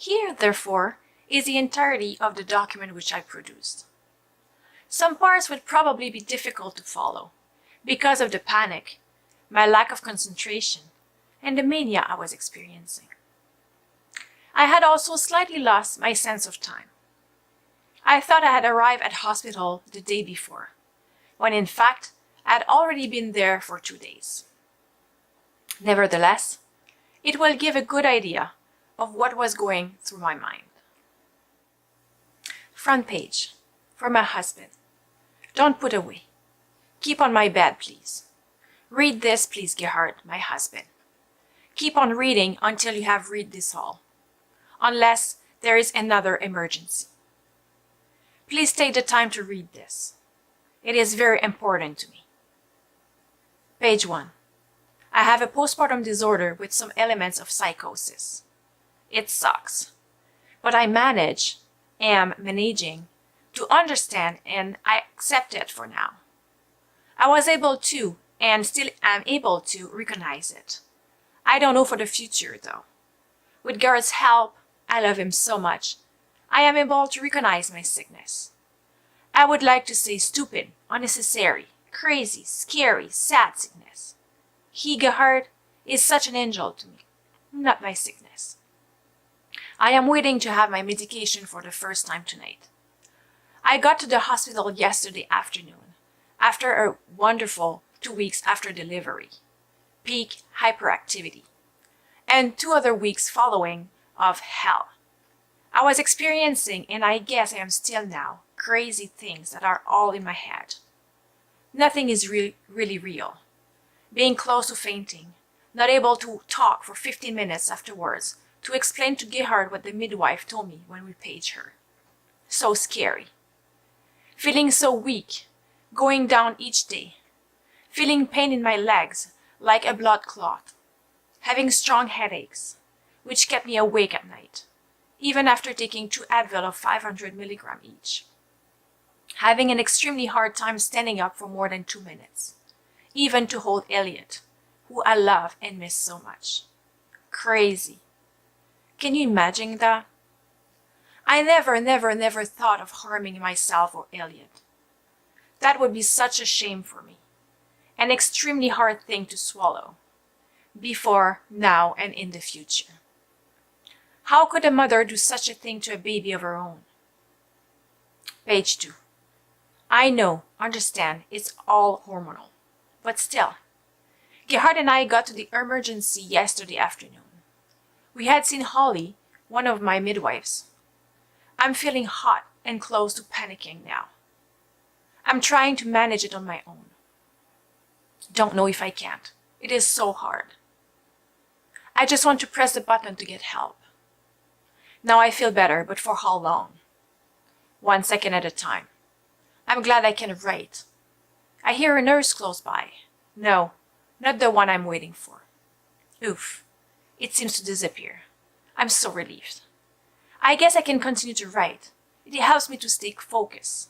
Here, therefore, is the entirety of the document which I produced. Some parts would probably be difficult to follow because of the panic, my lack of concentration, and the mania I was experiencing. I had also slightly lost my sense of time. I thought I had arrived at hospital the day before, when in fact I had already been there for 2 days. Nevertheless, it will give a good idea of what was going through my mind. Front page. For my husband. Don't put away. Keep on my bed, please. Read this, please, Gerhard, my husband. Keep on reading until you have read this all, unless there is another emergency. Please take the time to read this. It is very important to me. Page 1. I have a postpartum disorder with some elements of psychosis. It sucks. But I am managing to understand, and I accept it for now. I was able to, and still am able to, recognize it. I don't know for the future, though. With Garrett's help, I love him so much, I am able to recognize my sickness. I would like to say stupid, unnecessary, crazy, scary, sad sickness. He, Gerhard, is such an angel to me, not my sickness. I am waiting to have my medication for the first time tonight. I got to the hospital yesterday afternoon, after a wonderful 2 weeks after delivery, peak hyperactivity, and 2 other weeks following of hell. I was experiencing, and I guess I am still now, crazy things that are all in my head. Nothing is really real. Being close to fainting, not able to talk for 15 minutes afterwards to explain to Gerhard what the midwife told me when we paged her. So scary. Feeling so weak, going down each day, feeling pain in my legs like a blood clot, having strong headaches, which kept me awake at night, even after taking 2 Advil of 500 milligrams each. Having an extremely hard time standing up for more than 2 minutes, even to hold Elliot, who I love and miss so much. Crazy. Can you imagine that? I never thought of harming myself or Elliot. That would be such a shame for me. An extremely hard thing to swallow. Before, now, and in the future. How could a mother do such a thing to a baby of her own? Page 2. I know, understand, it's all hormonal. But still, Gerhard and I got to the emergency yesterday afternoon. We had seen Holly, one of my midwives. I'm feeling hot and close to panicking now. I'm trying to manage it on my own. Don't know if I can't. It is so hard. I just want to press the button to get help. Now I feel better, but for how long? 1 second at a time. I'm glad I can write. I hear a nurse close by. No, not the one I'm waiting for. Oof, it seems to disappear. I'm so relieved. I guess I can continue to write. It helps me to stay focused.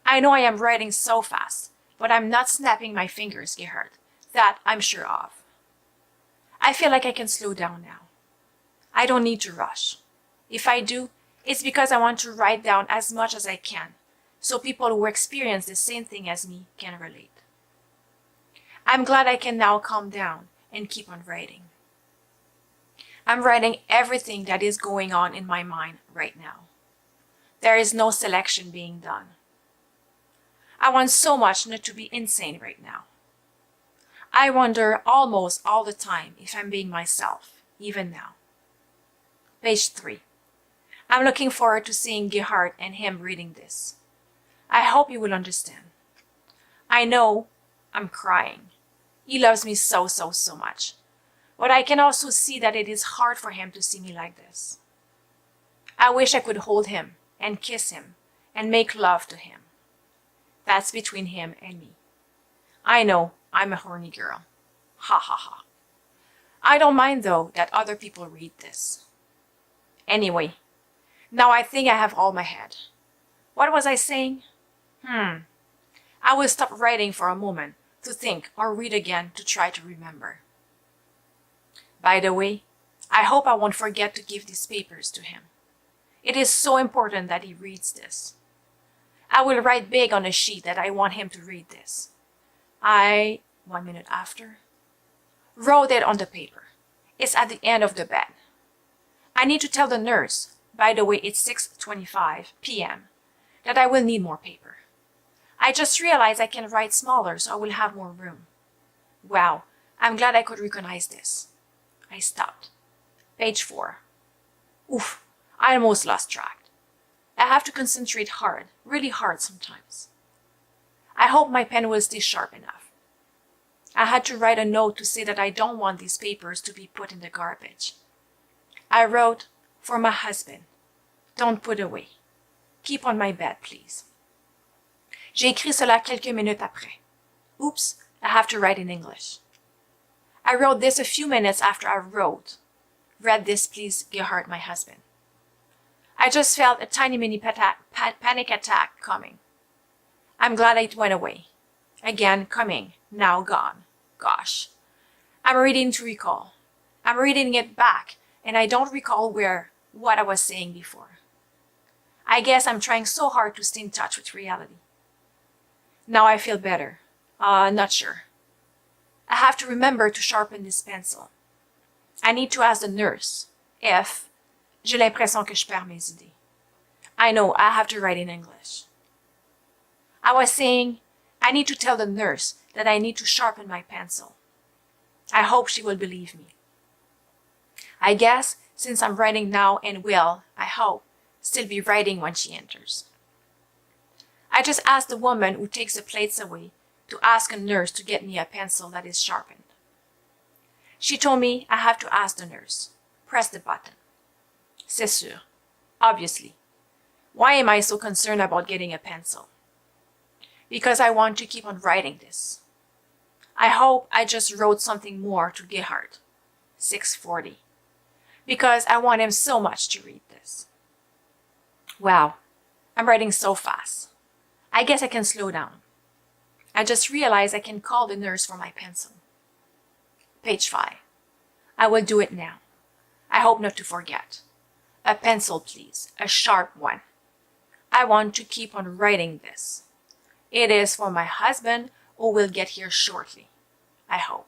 I know I am writing so fast, but I'm not snapping my fingers, Gerhard. That I'm sure of. I feel like I can slow down now. I don't need to rush. If I do, it's because I want to write down as much as I can, so people who experience the same thing as me can relate. I'm glad I can now calm down and keep on writing. I'm writing everything that is going on in my mind right now. There is no selection being done. I want so much not to be insane right now. I wonder almost all the time if I'm being myself, even now. Page 3. I'm looking forward to seeing Gerhard and him reading this. I hope you will understand. I know I'm crying. He loves me so much. But I can also see that it is hard for him to see me like this. I wish I could hold him and kiss him and make love to him. That's between him and me. I know I'm a horny girl. Ha ha ha. I don't mind though that other people read this. Anyway, now I think I have all my head. What was I saying? I will stop writing for a moment to think or read again to try to remember. By the way, I hope I won't forget to give these papers to him. It is so important that he reads this. I will write big on a sheet that I want him to read this. 1 minute after, wrote it on the paper. It's at the end of the bed. I need to tell the nurse, by the way, it's 6:25 p.m., that I will need more paper. I just realized I can write smaller so I will have more room. Wow, I'm glad I could recognize this. I stopped. Page 4. Oof, I almost lost track. I have to concentrate hard, really hard sometimes. I hope my pen will stay sharp enough. I had to write a note to say that I don't want these papers to be put in the garbage. I wrote, for my husband, don't put away. Keep on my bed, please. J'ai écrit cela quelques minutes après. Oops, I have to write in English. I wrote this a few minutes after I read this, please, Gerhard, my husband. I just felt a tiny mini panic attack coming. I'm glad it went away. Again, coming, now gone. Gosh. I'm reading to recall. I'm reading it back, and I don't recall what I was saying before. I guess I'm trying so hard to stay in touch with reality. Now I feel better. Not sure. I have to remember to sharpen this pencil. I need to ask the nurse if j'ai l'impression que je perds mes idées. I know I have to write in English. I was saying I need to tell the nurse that I need to sharpen my pencil. I hope she will believe me. I guess since I'm writing now and will, I hope, still be writing when she enters. I just asked the woman who takes the plates away to ask a nurse to get me a pencil that is sharpened. She told me I have to ask the nurse. Press the button. C'est sûr. Obviously. Why am I so concerned about getting a pencil? Because I want to keep on writing this. I hope I just wrote something more to Gerhard. 6:40. Because I want him so much to read this. Wow, I'm writing so fast. I guess I can slow down. I just realized I can call the nurse for my pencil. Page 5. I will do it now. I hope not to forget. A pencil, please. A sharp one. I want to keep on writing this. It is for my husband who will get here shortly. I hope.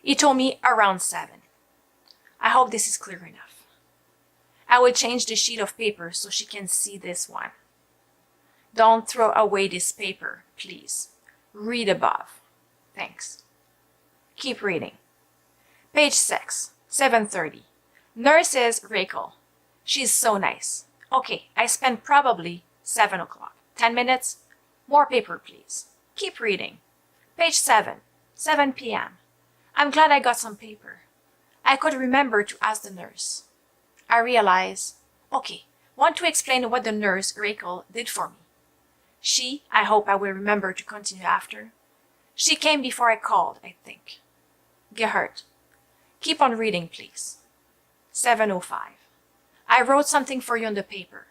He told me around 7. I hope this is clear enough. I will change the sheet of paper so she can see this one. Don't throw away this paper, please. Read above. Thanks. Keep reading. Page 6, 7:30. Nurse is Rachel. She's so nice. Okay, I spent probably 7 o'clock. 10 minutes? More paper, please. Keep reading. Page 7, 7 p.m. I'm glad I got some paper. I could remember to ask the nurse. I realize, okay, want to explain what the nurse, Rachel, did for me. I hope I will remember to continue after. She came before I called, I think. Gerhard, keep on reading, please. 7:05. I wrote something for you on the paper.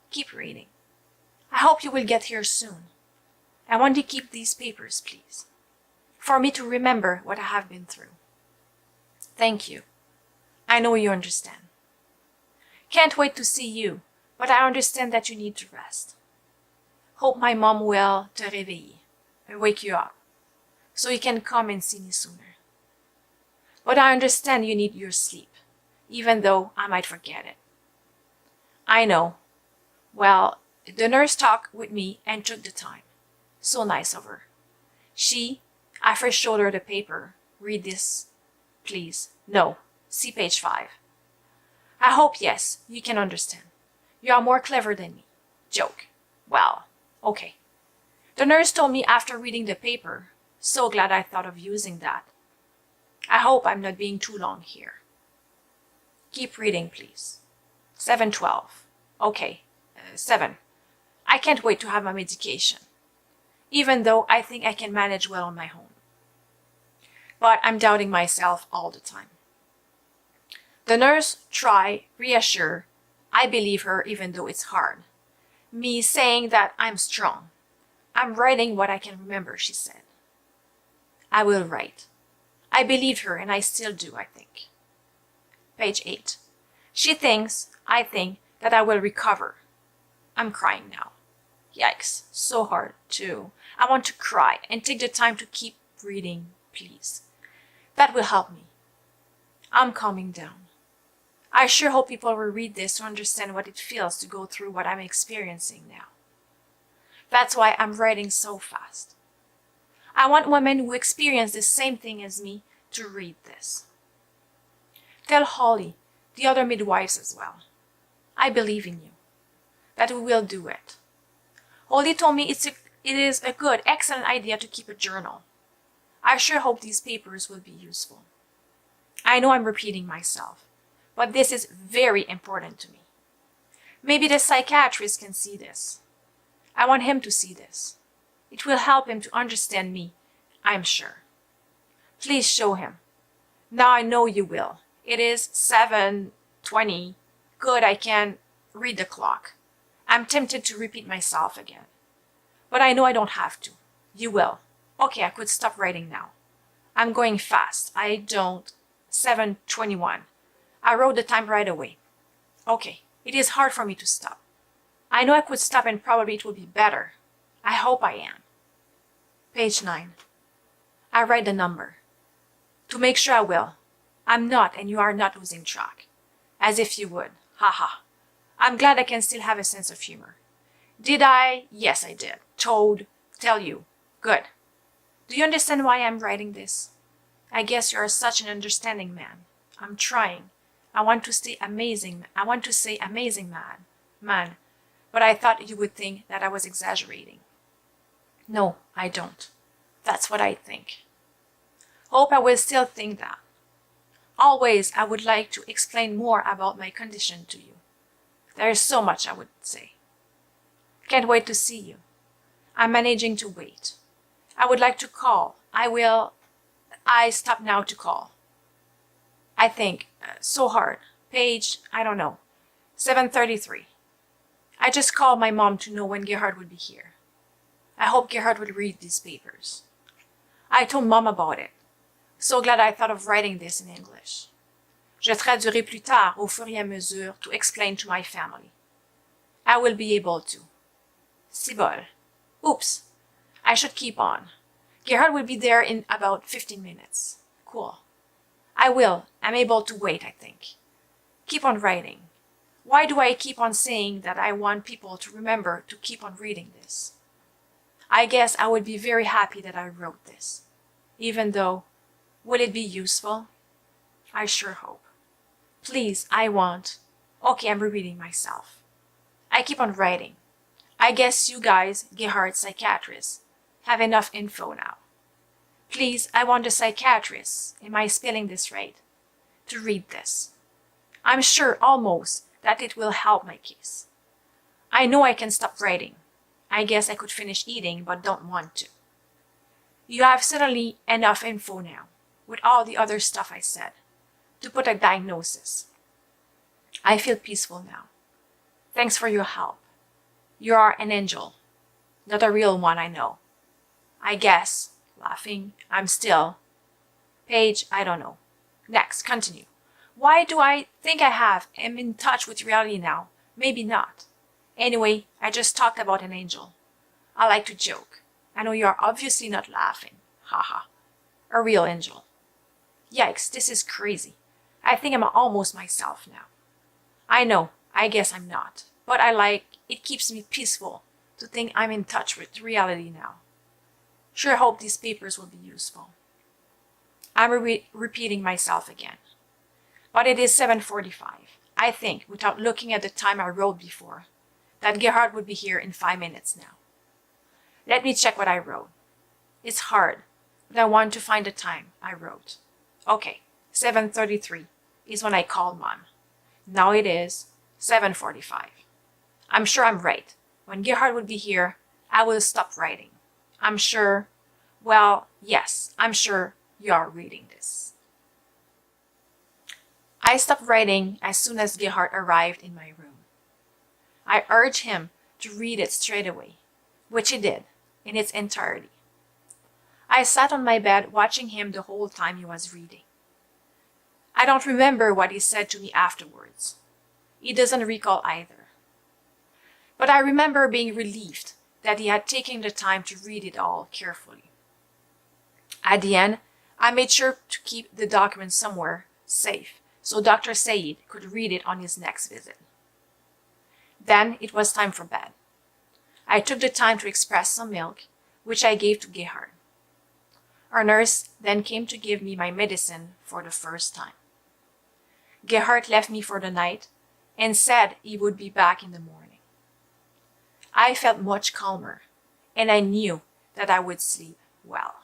Keep reading. I hope you will get here soon. I want to keep these papers, please, for me to remember what I have been through. Thank you. I know you understand. Can't wait to see you, but I understand that you need to rest. Hope my mom will te réveiller, wake you up, so you can come and see me sooner. But I understand you need your sleep, even though I might forget it. I know. Well, the nurse talked with me and took the time. So nice of her. I first showed her the paper. Read this, please. No, see page 5. I hope, yes, you can understand. You are more clever than me. Joke. Well, okay. The nurse told me after reading the paper. So glad I thought of using that. I hope I'm not being too long here. Keep reading, please. 7:12. Okay, 7. I can't wait to have my medication, even though I think I can manage well on my own. But I'm doubting myself all the time. The nurse reassure. I believe her even though it's hard. Me saying that I'm strong. I'm writing what I can remember, she said. I will write. I believed her and I still do, I think. Page 8. She thinks, I think, that I will recover. I'm crying now. Yikes, so hard too. I want to cry and take the time to keep reading, please. That will help me. I'm calming down. I sure hope people will read this to understand what it feels to go through what I'm experiencing now. That's why I'm writing so fast. I want women who experience the same thing as me to read this. Tell Holly, the other midwives as well. I believe in you, that we will do it. Holly told me it is a good, excellent idea to keep a journal. I sure hope these papers will be useful. I know I'm repeating myself, but this is very important to me. Maybe the psychiatrist can see this. I want him to see this. It will help him to understand me, I'm sure. Please show him. Now I know you will. It is 7:20. Good, I can read the clock. I'm tempted to repeat myself again. But I know I don't have to. You will. Okay, I could stop writing now. I'm going fast. 7:21. I wrote the time right away. Okay, it is hard for me to stop. I know I could stop and probably it will be better. I hope I am. Page 9. I write the number. To make sure I will. I'm not and you are not losing track. As if you would. Haha. I'm glad I can still have a sense of humor. Did I? Yes, I did. Tell you. Good. Do you understand why I'm writing this? I guess you are such an understanding man. I'm trying. I want to say amazing man, but I thought you would think that I was exaggerating. No, I don't. That's what I think. Hope I will still think that. Always, I would like to explain more about my condition to you. There is so much I would say. Can't wait to see you. I'm managing to wait. I would like to call. I stop now to call. I think, so hard. Page, 7:33. I just called my mom to know when Gerhard would be here. I hope Gerhard would read these papers. I told Mom about it. So glad I thought of writing this in English. Je traduirai plus tard au fur et à mesure to explain to my family. I will be able to. Cibole. Oops. I should keep on. Gerhard will be there in about 15 minutes. Cool. I will. I'm able to wait, I think. Keep on writing. Why do I keep on saying that I want people to remember to keep on reading this? I guess I would be very happy that I wrote this. Even though, will it be useful? I sure hope. Please, Okay, I'm repeating myself. I keep on writing. I guess you guys, Gerhard's psychiatrist, have enough info now. Please, I want the psychiatrist, am I spelling this right, to read this. I'm sure almost that it will help my case. I know I can stop writing. I guess I could finish eating but don't want to. You have certainly enough info now, with all the other stuff I said, to put a diagnosis. I feel peaceful now. Thanks for your help. You are an angel. Not a real one, I know. I guess, laughing, I'm still. Page, Next, continue. Why do I think am in touch with reality now? Maybe not. Anyway, I just talked about an angel. I like to joke. I know you are obviously not laughing. Haha. A real angel. Yikes, this is crazy. I think I'm almost myself now. I know, I guess I'm not. But it keeps me peaceful to think I'm in touch with reality now. Sure hope these papers will be useful. I'm repeating myself again. But it is 7:45. I think, without looking at the time I wrote before, that Gerhard would be here in 5 minutes now. Let me check what I wrote. It's hard, but I want to find the time I wrote. Okay, 7:33 is when I called Mom. Now it is 7:45. I'm sure I'm right. When Gerhard would be here, I will stop writing. I'm sure you are reading this. I stopped writing as soon as Gerhard arrived in my room. I urged him to read it straight away, which he did, in its entirety. I sat on my bed watching him the whole time he was reading. I don't remember what he said to me afterwards. He doesn't recall either. But I remember being relieved that he had taken the time to read it all carefully. At the end, I made sure to keep the document somewhere safe so Dr. Sayeed could read it on his next visit. Then it was time for bed. I took the time to express some milk, which I gave to Gerhard. Our nurse then came to give me my medicine for the first time. Gerhard left me for the night and said he would be back in the morning. I felt much calmer, and I knew that I would sleep well.